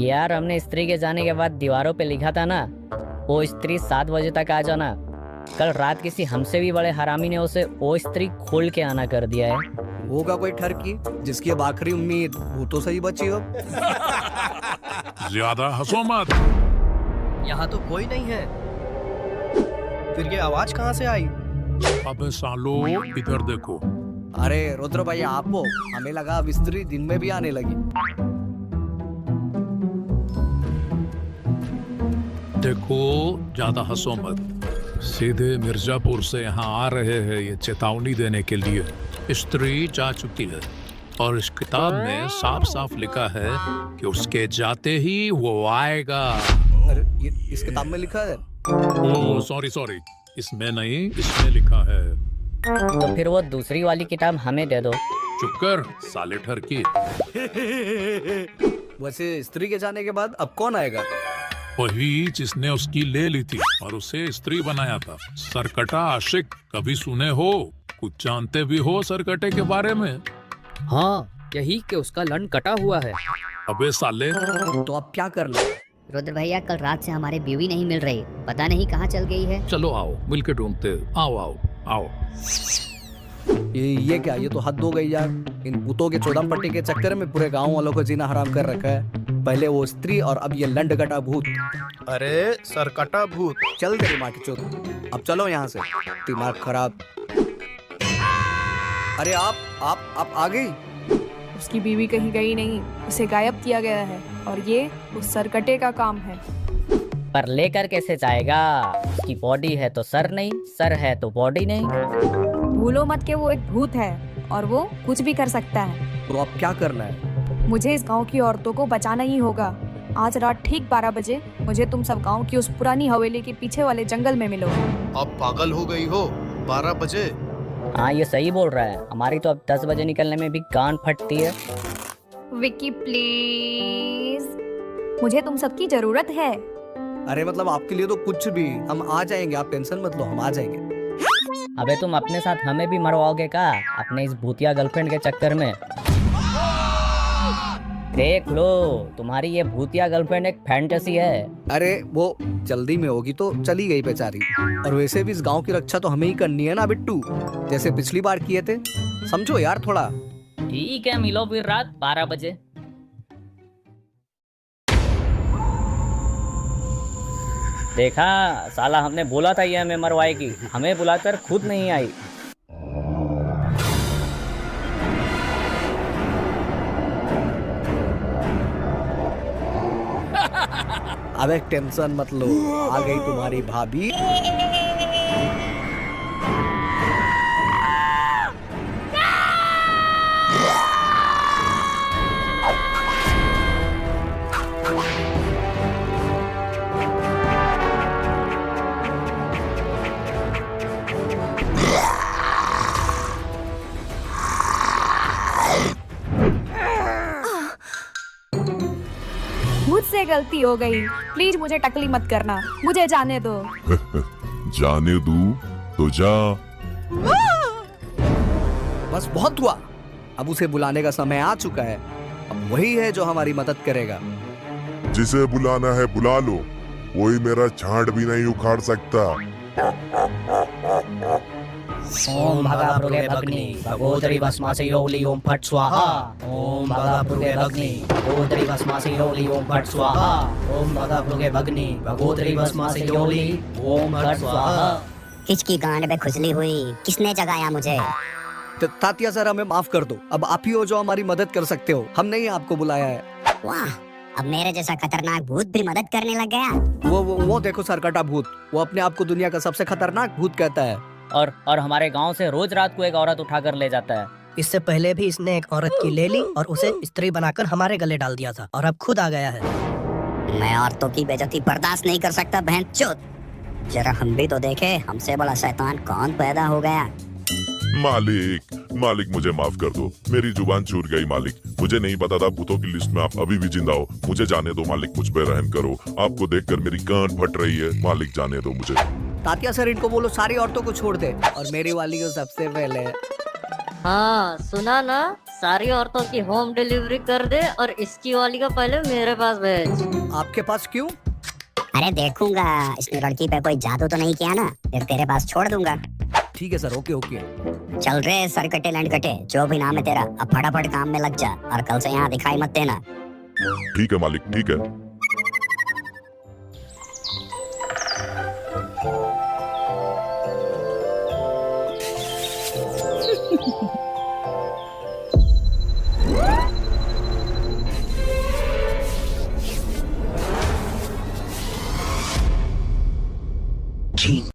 यार हमने स्त्री के जाने के बाद दीवारों पे लिखा था ना, वो स्त्री 7 बजे तक आ जाना। कल रात किसी हमसे भी बड़े हरामी ने उसे वो स्त्री खोल के आना कर दिया है। होगा कोई ठरकी जिसकी अब आखिरी उम्मीद भूतों से ही बची हो। ज्यादा हंसो मत। यहाँ तो कोई नहीं है, फिर ये आवाज कहाँ से आई? अबे सालो इधर देखो। अरे रुद्र भैया आप हो, हमें लगा अब स्त्री दिन में भी आने लगी। देखो ज्यादा हंसो मत। सीधे मिर्जापुर से यहाँ आ रहे हैं ये चेतावनी देने के लिए। स्त्री जा चुकी है और इस किताब में साफ साफ लिखा है कि उसके जाते ही वो आएगा। अरे ये इस किताब में लिखा है? ओह सॉरी, इसमें नहीं, इसमें लिखा है। तो फिर वो दूसरी वाली किताब हमें दे दो। चुप कर साले ठरकी। वैसे स्त्री के जाने के बाद अब कौन आएगा? वही जिसने उसकी ले ली थी और उसे स्त्री बनाया था। सरकटा आशिक, कभी सुने हो? कुछ जानते भी हो सरकटे के बारे में? हाँ, यही कि उसका लन कटा हुआ है। अबे साले, तो अब क्या करना? रुद्र भैया कल रात से हमारी बीवी नहीं मिल रही, पता नहीं कहाँ चल गई है। चलो आओ मिलके ढूंढते। आओ। ये क्या, ये तो हद हो गई यार। इन भूतों के चौदम पट्टी के चक्कर में पूरे गांव वालों को जीना हराम कर रखा है। पहले वो स्त्री और अब ये लंड कटा भूत। अरे सरकटा भूत। चल तेरी माँ की चोट, अब चलो यहाँ से। दिमाग खराब। अरे आप आ गई? उसकी बीवी कहीं गई नहीं, उसे गायब किया गया है और ये उस सरकटे का काम है। पर लेकर कैसे जाएगा? उसकी बॉडी है तो सर नहीं, सर है तो बॉडी नहीं। भूलो मत कि वो एक भूत है और वो कुछ भी कर सकता है। तो अब क्या करना है? मुझे इस गांव की औरतों को बचाना ही होगा। आज रात ठीक 12 बजे मुझे तुम सब गांव की उस पुरानी हवेली के पीछे वाले जंगल में मिलो। अब पागल हो गई हो? 12 बजे? हाँ ये सही बोल रहा है। हमारी तो अब 10 बजे निकलने में भी कान फटती है। विक्की प्लीज, मुझे तुम सबकी जरूरत है। अरे मतलब आपके लिए तो कुछ भी, हम आ जाएंगे, आप टेंशन मत लो, हम आ जाएंगे। अबे तुम अपने साथ हमें भी मरवाओगे का अपने इस भूतिया गर्लफ्रेंड के चक्कर में? देख लो, तुम्हारी ये भूतिया गर्लफ्रेंड एक फैंटेसी है। अरे वो जल्दी में होगी तो चली गई बेचारी। और वैसे भी इस गांव की रक्षा तो हमें ही करनी है ना बिट्टू, जैसे पिछली बार किए थे। समझो यार थोड़ा। ठीक है, मिलो फिर रात 12 बजे। देखा साला, हमने बोला था ये हमें मरवाएगी, हमें बुलाकर खुद नहीं आई। अबे टेंशन मत लो, आ गई तुम्हारी भाभी। मुझसे गलती हो गई, प्लीज मुझे टकली मत करना, मुझे जाने दो। जाने दूं तो जा। बस बहुत हुआ, अब उसे बुलाने का समय आ चुका है। अब वही है जो हमारी मदद करेगा। जिसे बुलाना है बुला लो, कोई मेरा झाड़ भी नहीं उखाड़ सकता। ओम भगा भृगे भग्नि भगोदरी भस्मासि योली ओम फट स्वाहा। ओम भगा भृगे भग्नि भगोदरी भस्मासि योली ओम फट स्वाहा। ओम भगा भृगे भग्नि भगोदरी भस्मासि योली ओम फट स्वाहा। किसकी गांड में खुजली हुई? किसने जगाया मुझे? तात्या सर हमें माफ कर दो, अब आप ही हो जो हमारी मदद कर सकते हो, हमने ही आपको बुलाया है। वाह, अब मेरे जैसा खतरनाक भूत भी मदद करने लग गया। वो देखो सरकटा भूत, वो अपने आप को दुनिया का सबसे खतरनाक भूत कहता है। और हमारे गांव से रोज रात को एक औरत उठाकर ले जाता है। इससे पहले भी इसने एक औरत की ले ली और उसे स्त्री बनाकर हमारे गले डाल दिया था, और अब खुद आ गया है। मैं औरतों की बेइज्जती बर्दाश्त नहीं कर सकता बहनचोद। जरा हम भी तो देखे, हमसे बड़ा शैतान कौन पैदा हो गया। मालिक मुझे माफ कर दो, मेरी जुबान छूट गई मालिक। मुझे नहीं पता था भूतों की लिस्ट में आप अभी भी जिंदा हो। मुझे जाने दो मालिक, मुझ पे रहम करो। आपको देखकर मेरी गांड फट रही है मालिक, जाने दो मुझे। तात्या सर इनको बोलो सारी औरतों को छोड़ दे और मेरी वाली को सबसे पहले। हाँ सुना ना, सारी औरतों की होम डिलीवरी कर दे और इसकी वाली का पहले मेरे पास भेज। आपके पास क्यों? अरे देखूंगा इसने लड़की पे कोई जादू तो नहीं किया ना, फिर तेरे पास छोड़ दूंगा। ठीक है सर, ओके ओके। चल रे सरकटे लंडकटे, जो भी नाम है तेरा, अब फटाफट काम में लग जा और कल से यहाँ दिखाई मत देना। ठीक है मालिक, ठीक है। ठीक